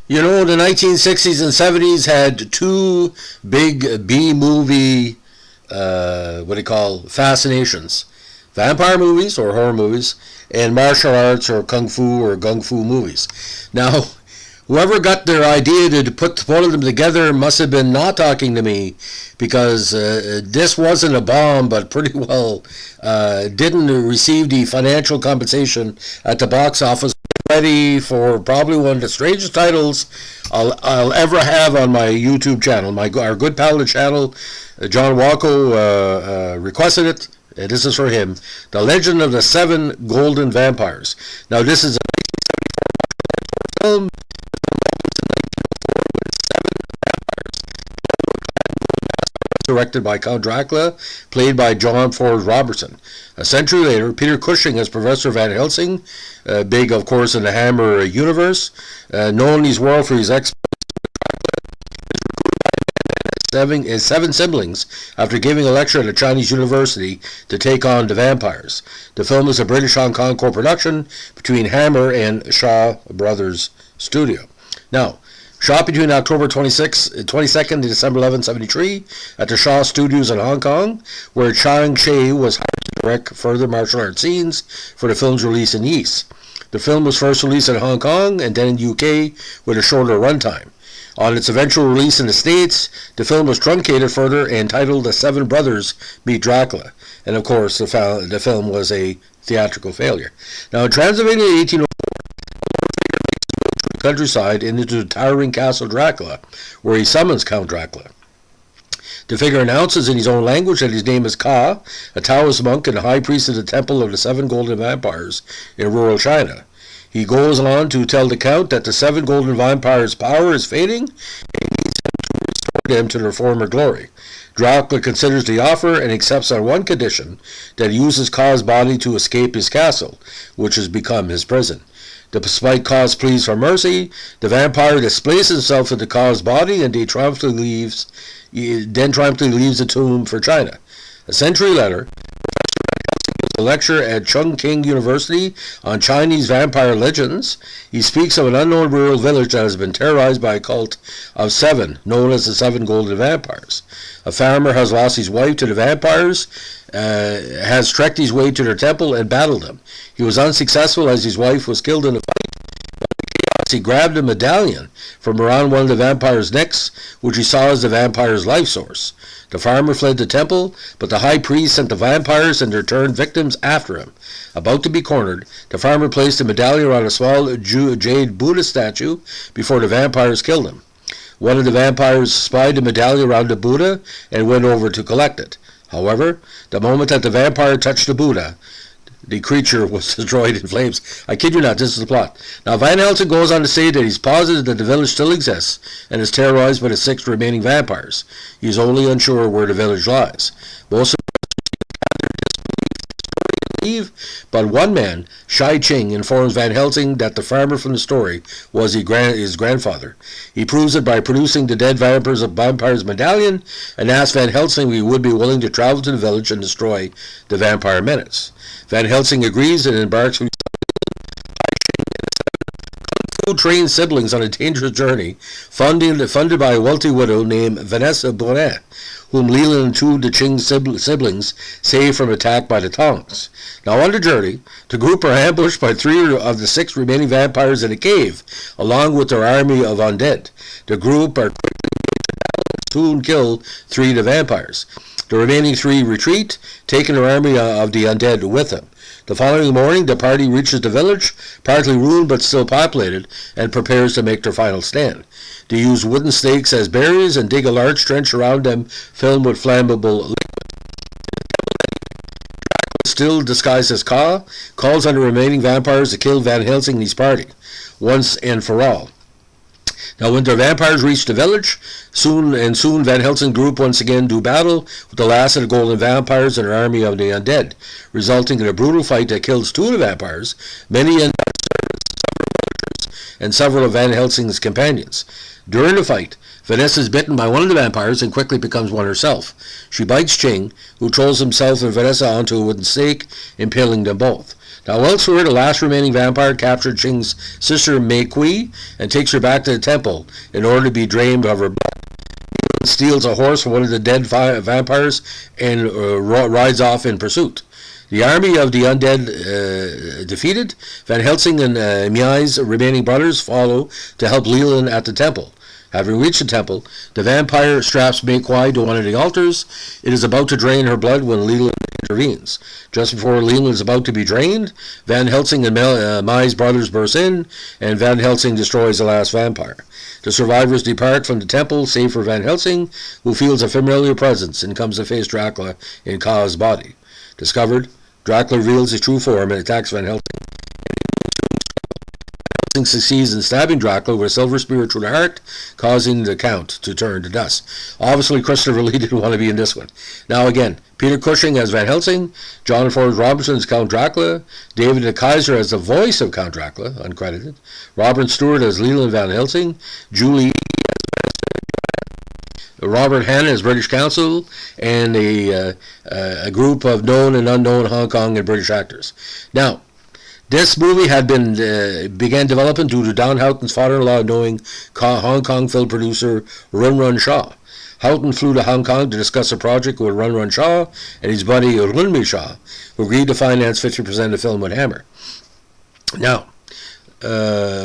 You know, the 1960s and 70s had two big B-movie, what do you call, fascinations. Vampire movies or horror movies, and martial arts or kung fu or gung fu movies. Now, whoever got their idea to put one of them together must have been not talking to me, because this wasn't a bomb, but pretty well didn't receive the financial compensation at the box office. Ready for probably one of the strangest titles I'll ever have on my YouTube channel. Our good pal of the channel, John Walco, requested it. This is for him. The Legend of the Seven Golden Vampires. Now, this is a 1974 film. Directed by Count Dracula, played by John Ford Robertson. A century later, Peter Cushing as Professor Van Helsing, big, of course, in the Hammer universe, known in his world for his exploits, his seven siblings after giving a lecture at a Chinese university to take on the vampires. The film is a British Hong Kong co-production between Hammer and Shaw Brothers Studio. Now, shot between October 22nd and December 11, 1973 at the Shaw Studios in Hong Kong, where Chang Che was hired to direct further martial arts scenes for the film's release in the East. The film was first released in Hong Kong and then in the UK with a shorter runtime. On its eventual release in the States, the film was truncated further and titled The Seven Brothers Meet Dracula. And of course, the film was a theatrical failure. Now, in Transylvania 1804, countryside into the towering castle Dracula, where he summons Count Dracula. The figure announces in his own language that his name is Ka, a Taoist monk and high priest of the Temple of the Seven Golden Vampires in rural China. He goes on to tell the Count that the Seven Golden Vampires' power is fading and he needs him to restore them to their former glory. Dracula considers the offer and accepts on one condition, that he uses Ka's body to escape his castle, which has become his prison. Despite Ka's pleas for mercy, the vampire displays himself into Ka's body and then triumphantly leaves the tomb for China. A century later, Professor Van Helsing gives a lecture at Chungking University on Chinese vampire legends. He speaks of an unknown rural village that has been terrorized by a cult of seven, known as the Seven Golden Vampires. A farmer has lost his wife to the vampires, has trekked his way to their temple and battled them. He was unsuccessful as his wife was killed in a fight. But in chaos, he grabbed a medallion from around one of the vampire's necks, which he saw as the vampire's life source. The farmer fled the temple, but the high priest sent the vampires and their turned victims after him. About to be cornered, the farmer placed the medallion around a small jade Buddha statue before the vampires killed him. One of the vampires spied the medallion around the Buddha and went over to collect it. However, the moment that the vampire touched the Buddha, the creature was destroyed in flames. I kid you not, this is the plot. Now, Van Helsing goes on to say that he's positive that the village still exists and is terrorized by the 6 remaining vampires. He is only unsure where the village lies. Most of leave, but one man, Shai Ching, informs Van Helsing that the farmer from the story was his grandfather. He proves it by producing the dead vampire's medallion and asks Van Helsing if he would be willing to travel to the village and destroy the vampire menace. Van Helsing agrees and embarks with trained siblings on a dangerous journey, funded by a wealthy widow named Vanessa Bonnet, whom Leland and 2 of the Ching siblings saved from attack by the Tongs. Now on the journey, the group are ambushed by 3 of the 6 remaining vampires in a cave, along with their army of undead. The group are quickly and soon kill 3 of the vampires. The remaining 3 retreat, taking their army of the undead with them. The following morning, the party reaches the village, partly ruined but still populated, and prepares to make their final stand. They use wooden stakes as barriers and dig a large trench around them, filled with flammable liquid. Dracula, still disguised as Ka, calls on the remaining vampires to kill Van Helsing and his party, once and for all. Now, when the vampires reach the village, soon Van Helsing's group once again do battle with the last of the golden vampires and an army of the undead, resulting in a brutal fight that kills 2 of the vampires, many undead and several of Van Helsing's companions. During the fight, Vanessa is bitten by one of the vampires and quickly becomes one herself. She bites Ching, who throws himself and Vanessa onto a wooden stake, impaling them both. Now, elsewhere, the last remaining vampire captured Ching's sister Mei Kui and takes her back to the temple in order to be drained of her blood. He steals a horse from one of the dead vampires and rides off in pursuit. The army of the undead defeated, Van Helsing and Miai's remaining brothers follow to help Leland at the temple. Having reached the temple, the vampire straps Mei Kui to one of the altars. It is about to drain her blood when Leland intervenes. Just before Leland is about to be drained, Van Helsing and Mai's brothers burst in, and Van Helsing destroys the last vampire. The survivors depart from the temple, save for Van Helsing, who feels a familiar presence and comes to face Dracula in Ka's body. Discovered, Dracula reveals his true form and attacks Van Helsing. Helsing succeeds in stabbing Dracula with a silver spear through the heart, causing the Count to turn to dust. Obviously, Christopher Lee didn't want to be in this one. Now again, Peter Cushing as Van Helsing, John Ford Robinson as Count Dracula, David de Keyser as the voice of Count Dracula, uncredited, Robert Stewart as Leland Van Helsing, Julie Robert Hanna as British Counsel, and a group of known and unknown Hong Kong and British actors. Now, this movie had began development due to Don Houghton's father-in-law knowing Hong Kong film producer Run Run Shaw. Houghton flew to Hong Kong to discuss a project with Run Run Shaw and his buddy Runmi Shaw, who agreed to finance 50% of the film with Hammer. Now,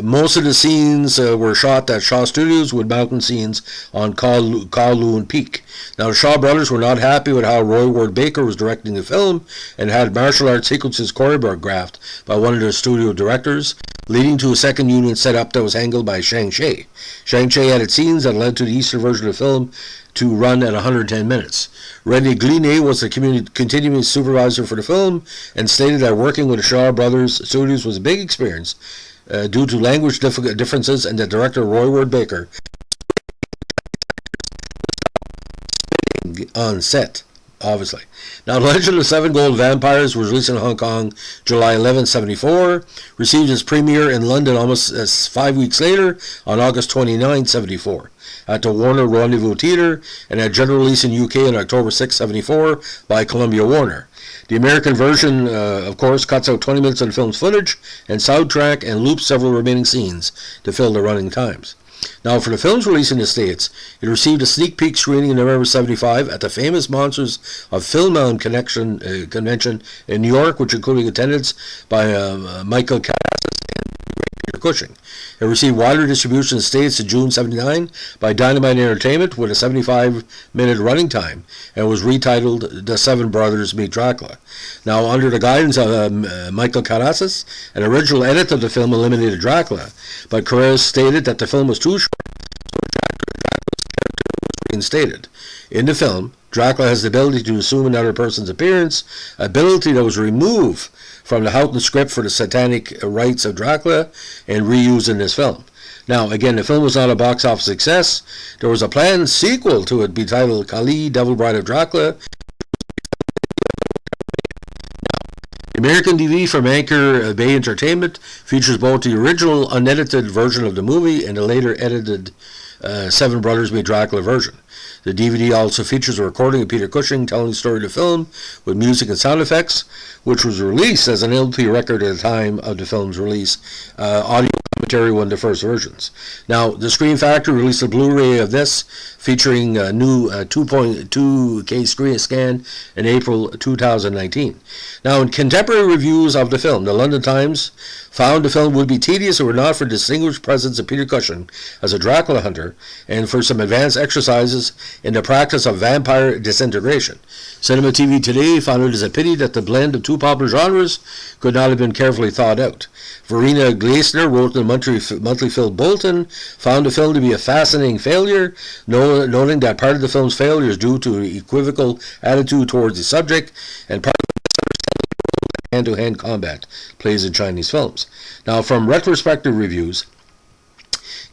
most of the scenes were shot at Shaw Studios with mountain scenes on Kowloon Peak. Now, the Shaw brothers were not happy with how Roy Ward Baker was directing the film and had martial arts sequences choreographed by one of the studio directors, leading to a second unit set up that was handled by Shang Che. Shang Che added scenes that led to the Eastern version of the film to run at 110 minutes. René Glinet was the continuing supervisor for the film and stated that working with the Shaw Brothers Studios was a big experience due to language differences, and that director Roy Ward Baker on set, obviously. Now, The Legend of Seven Gold Vampires was released in Hong Kong July 11, 1974, received its premiere in London almost 5 weeks later on August 29, 1974, at the Warner Rendezvous Theatre, and had general release in UK on October 6, 1974 by Columbia Warner. The American version, of course, cuts out 20 minutes of the film's footage and soundtrack and loops several remaining scenes to fill the running times. Now, for the film's release in the States, it received a sneak peek screening in November 1975 at the famous Monsters of Film convention in New York, which included attendance by Michael Cassis and Peter Cushing. It received wider distribution in the States in June 1979 by Dynamite Entertainment with a 75-minute running time, and was retitled The Seven Brothers Meet Dracula. Now, under the guidance of Michael Cassis, an original edit of the film eliminated Dracula, but Carrera stated that the film was too short, so Dracula's character was reinstated. In the film, Dracula has the ability to assume another person's appearance, ability that was removed from the Houghton script for the satanic rites of Dracula and reused in this film. Now, again, the film was not a box office success. There was a planned sequel to it be titled Kali, Devil Bride of Dracula. The American DVD from Anchor Bay Entertainment features both the original unedited version of the movie and the later edited Seven Brothers Meet Dracula version. The DVD also features a recording of Peter Cushing telling the story of the film with music and sound effects, which was released as an LP record at the time of the film's release. Audio commentary one of the first versions. Now, the Screen Factory released a Blu-ray of this featuring a new 2.2K screen scan in April 2019. Now, in contemporary reviews of the film, the London Times found the film would be tedious if it were not for the distinguished presence of Peter Cushing as a Dracula hunter and for some advanced exercises in the practice of vampire disintegration. Cinema TV Today found it as a pity that the blend of two popular genres could not have been carefully thought out. Verena Gleisner wrote in the monthly film Bolton, found the film to be a fascinating failure, noting that part of the film's failure is due to equivocal attitude towards the subject, and part of the hand-to-hand combat plays in Chinese films. Now, from retrospective reviews,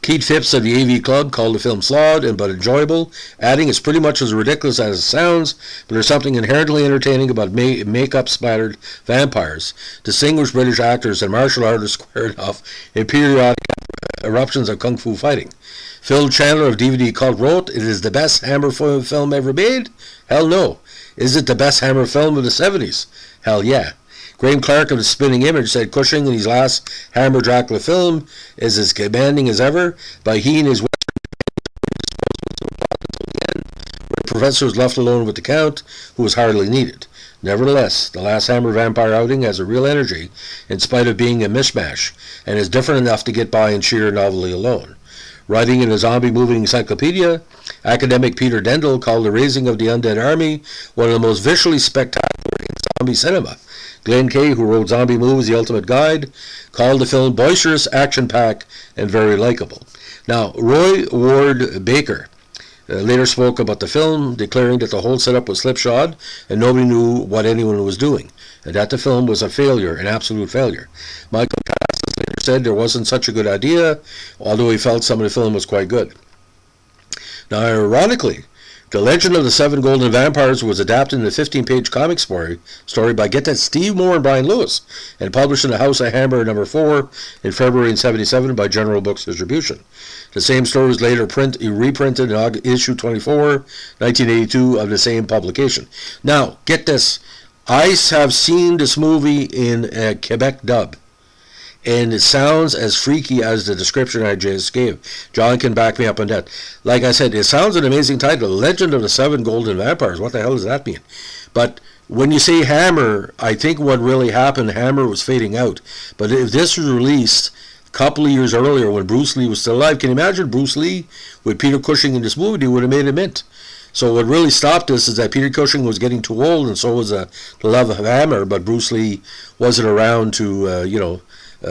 Keith Phipps of the AV Club called the film flawed but enjoyable, adding it's pretty much as ridiculous as it sounds, but there's something inherently entertaining about makeup-splattered vampires, distinguished British actors, and martial artists squared off in periodic eruptions of kung fu fighting. Phil Chandler of DVD Cult wrote, "It is the best Hammer film ever made? Hell no. Is it the best Hammer film of the 70s? Hell yeah." Graham Clark of the Spinning Image said Cushing in his last Hammer Dracula film is as commanding as ever, but he and his the professor was left alone with the Count, who was hardly needed. Nevertheless, the last Hammer vampire outing has a real energy, in spite of being a mishmash, and is different enough to get by in sheer novelty alone. Writing in a zombie movie encyclopedia, academic Peter Dendel called The Raising of the Undead Army one of the most visually spectacular in zombie cinema. Glenn Kay, who wrote Zombie Movies, The Ultimate Guide, called the film boisterous, action-packed, and very likable. Now, Roy Ward Baker later spoke about the film, declaring that the whole setup was slipshod and nobody knew what anyone was doing, and that the film was a failure, an absolute failure. Michael Cassis later said there wasn't such a good idea, although he felt some of the film was quite good. Now, ironically, The Legend of the Seven Golden Vampires was adapted in a 15-page comic story by, get that, Steve Moore and Brian Lewis, and published in the House of Hammer number 4 in February 1977 by General Books Distribution. The same story was later reprinted in issue 24, 1982 of the same publication. Now, get this. I have seen this movie in a Quebec dub, and it sounds as freaky as the description I just gave. John can back me up on that. Like I said, it sounds an amazing title, Legend of the Seven Golden Vampires. What the hell does that mean? But when you say Hammer, I think what really happened, Hammer was fading out. But if this was released a couple of years earlier when Bruce Lee was still alive, can you imagine Bruce Lee with Peter Cushing in this movie? They would have made a mint. So what really stopped this is that Peter Cushing was getting too old, and so was the love of Hammer, but Bruce Lee wasn't around to,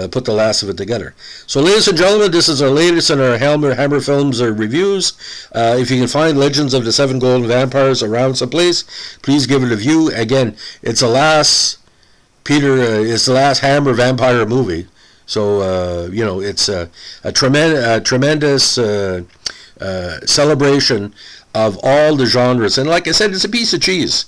put the last of it together. So, ladies and gentlemen, this is our latest in our Hammer Films reviews. If you can find Legends of the Seven Golden Vampires around someplace, please give it a view. Again, it's the last Hammer vampire movie. So, it's a tremendous celebration of all the genres. And like I said, it's a piece of cheese.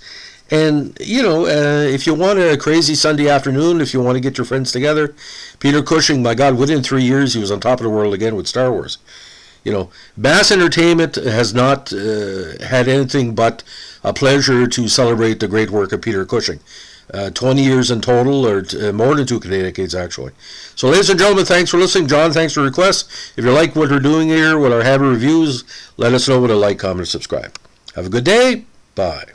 And, if you want a crazy Sunday afternoon, if you want to get your friends together, Peter Cushing, my God, within 3 years, he was on top of the world again with Star Wars. Mass entertainment has not had anything but a pleasure to celebrate the great work of Peter Cushing. 20 years in total, or more than 2 decades, actually. So, ladies and gentlemen, thanks for listening. John, thanks for the requests. If you like what we're doing here with our Hammer reviews, let us know with a like, comment, and subscribe. Have a good day. Bye.